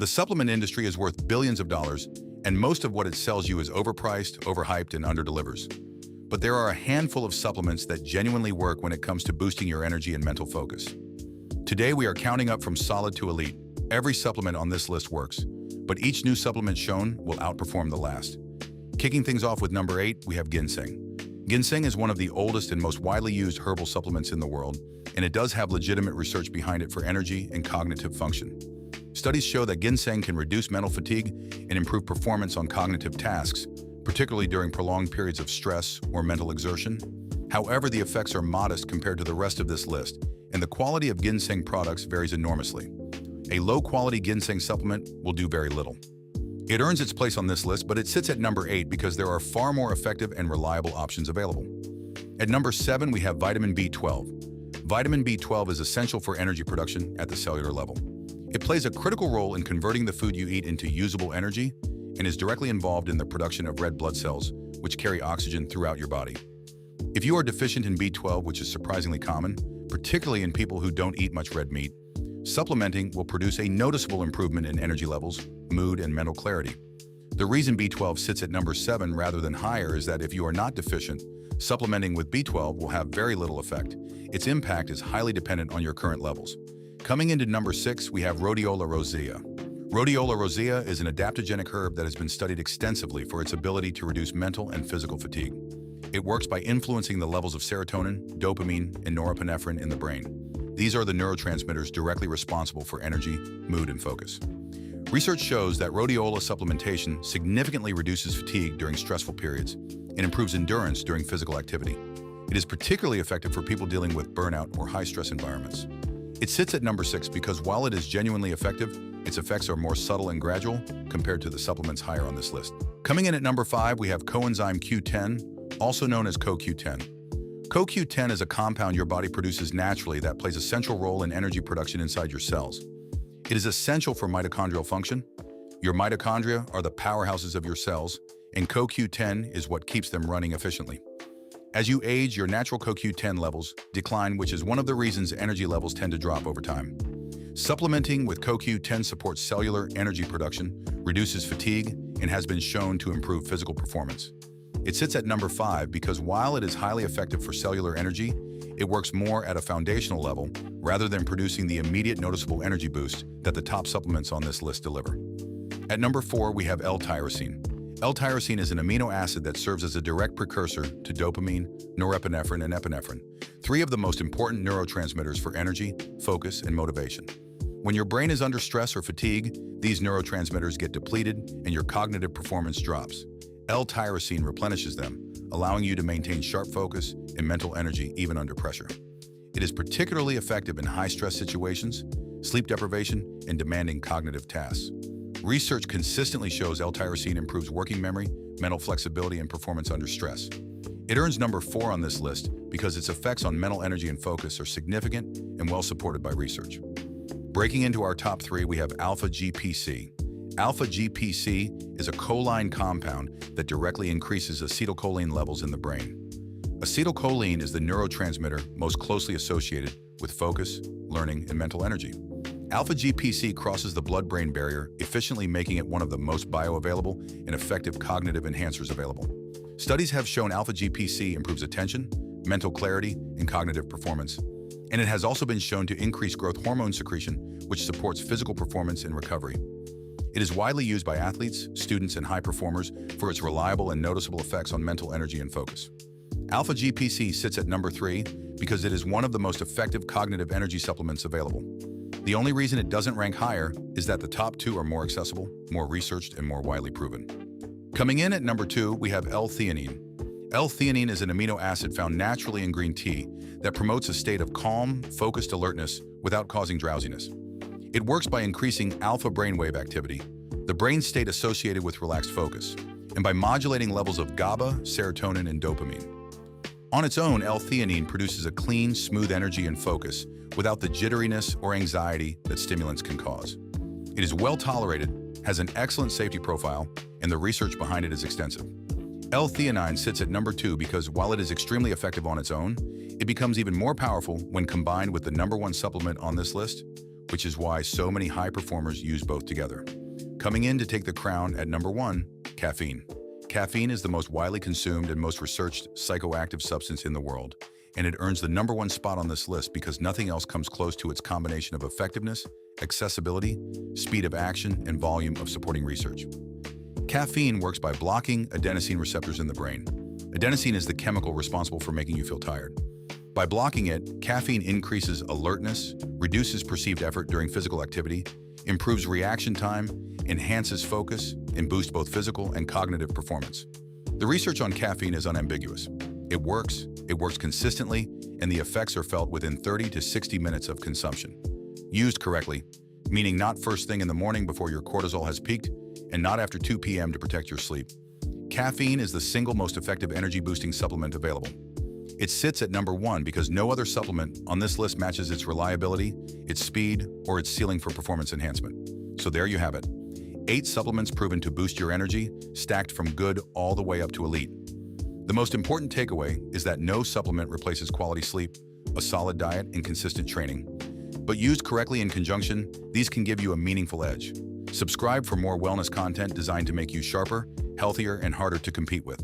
The supplement industry is worth billions of dollars, and most of what it sells you is overpriced, overhyped, and underdelivers. But there are a handful of supplements that genuinely work when it comes to boosting your energy and mental focus. Today, we are counting up from solid to elite. Every supplement on this list works, but each new supplement shown will outperform the last. Kicking things off with number 8, we have ginseng. Ginseng is one of the oldest and most widely used herbal supplements in the world, and it does have legitimate research behind it for energy and cognitive function. Studies show that ginseng can reduce mental fatigue and improve performance on cognitive tasks, particularly during prolonged periods of stress or mental exertion. However, the effects are modest compared to the rest of this list, and the quality of ginseng products varies enormously. A low-quality ginseng supplement will do very little. It earns its place on this list, but it sits at number 8 because there are far more effective and reliable options available. At number 7, we have vitamin B12. Vitamin B12 is essential for energy production at the cellular level. It plays a critical role in converting the food you eat into usable energy and is directly involved in the production of red blood cells, which carry oxygen throughout your body. If you are deficient in B12, which is surprisingly common, particularly in people who don't eat much red meat, supplementing will produce a noticeable improvement in energy levels, mood, and mental clarity. The reason B12 sits at number 7 rather than higher is that if you are not deficient, supplementing with B12 will have very little effect. Its impact is highly dependent on your current levels. Coming into number 6, we have Rhodiola rosea. Rhodiola rosea is an adaptogenic herb that has been studied extensively for its ability to reduce mental and physical fatigue. It works by influencing the levels of serotonin, dopamine, and norepinephrine in the brain. These are the neurotransmitters directly responsible for energy, mood, and focus. Research shows that rhodiola supplementation significantly reduces fatigue during stressful periods and improves endurance during physical activity. It is particularly effective for people dealing with burnout or high-stress environments. It sits at number 6 because while it is genuinely effective, its effects are more subtle and gradual compared to the supplements higher on this list. Coming in at number 5, we have coenzyme Q10, also known as CoQ10. CoQ10 is a compound your body produces naturally that plays a central role in energy production inside your cells. It is essential for mitochondrial function. Your mitochondria are the powerhouses of your cells, and CoQ10 is what keeps them running efficiently. As you age, your natural CoQ10 levels decline, which is one of the reasons energy levels tend to drop over time. Supplementing with CoQ10 supports cellular energy production, reduces fatigue, and has been shown to improve physical performance. It sits at number 5 because while it is highly effective for cellular energy, it works more at a foundational level rather than producing the immediate noticeable energy boost that the top supplements on this list deliver. At number 4, we have L-tyrosine. L-tyrosine is an amino acid that serves as a direct precursor to dopamine, norepinephrine, and epinephrine, 3 of the most important neurotransmitters for energy, focus, and motivation. When your brain is under stress or fatigue, these neurotransmitters get depleted and your cognitive performance drops. L-tyrosine replenishes them, allowing you to maintain sharp focus and mental energy even under pressure. It is particularly effective in high-stress situations, sleep deprivation, and demanding cognitive tasks. Research consistently shows L-tyrosine improves working memory, mental flexibility, and performance under stress. It earns number 4 on this list because its effects on mental energy and focus are significant and well supported by research. Breaking into our top 3, we have alpha-GPC. Alpha-GPC is a choline compound that directly increases acetylcholine levels in the brain. Acetylcholine is the neurotransmitter most closely associated with focus, learning, and mental energy. Alpha-GPC crosses the blood-brain barrier, efficiently making it one of the most bioavailable and effective cognitive enhancers available. Studies have shown alpha-GPC improves attention, mental clarity, and cognitive performance, and it has also been shown to increase growth hormone secretion, which supports physical performance and recovery. It is widely used by athletes, students, and high performers for its reliable and noticeable effects on mental energy and focus. Alpha-GPC sits at number 3 because it is one of the most effective cognitive energy supplements available. The only reason it doesn't rank higher is that the top 2 are more accessible, more researched, and more widely proven. Coming in at number 2, we have L-theanine. L-theanine is an amino acid found naturally in green tea that promotes a state of calm, focused alertness without causing drowsiness. It works by increasing alpha brainwave activity, the brain state associated with relaxed focus, and by modulating levels of GABA, serotonin, and dopamine. On its own, L-theanine produces a clean, smooth energy and focus without the jitteriness or anxiety that stimulants can cause. It is well tolerated, has an excellent safety profile, and the research behind it is extensive. L-theanine sits at number 2 because while it is extremely effective on its own, it becomes even more powerful when combined with the number 1 supplement on this list, which is why so many high performers use both together. Coming in to take the crown at number 1, caffeine. Caffeine is the most widely consumed and most researched psychoactive substance in the world, and it earns the number 1 spot on this list because nothing else comes close to its combination of effectiveness, accessibility, speed of action, and volume of supporting research. Caffeine works by blocking adenosine receptors in the brain. Adenosine is the chemical responsible for making you feel tired. By blocking it, caffeine increases alertness, reduces perceived effort during physical activity, improves reaction time, enhances focus, and boosts both physical and cognitive performance. The research on caffeine is unambiguous. It works consistently, and the effects are felt within 30 to 60 minutes of consumption. Used correctly, meaning not first thing in the morning before your cortisol has peaked, and not after 2 p.m. to protect your sleep. Caffeine is the single most effective energy-boosting supplement available. It sits at number 1 because no other supplement on this list matches its reliability, its speed, or its ceiling for performance enhancement. So there you have it. 8 supplements proven to boost your energy, stacked from good all the way up to elite. The most important takeaway is that no supplement replaces quality sleep, a solid diet, and consistent training. But used correctly in conjunction, these can give you a meaningful edge. Subscribe for more wellness content designed to make you sharper, healthier, and harder to compete with.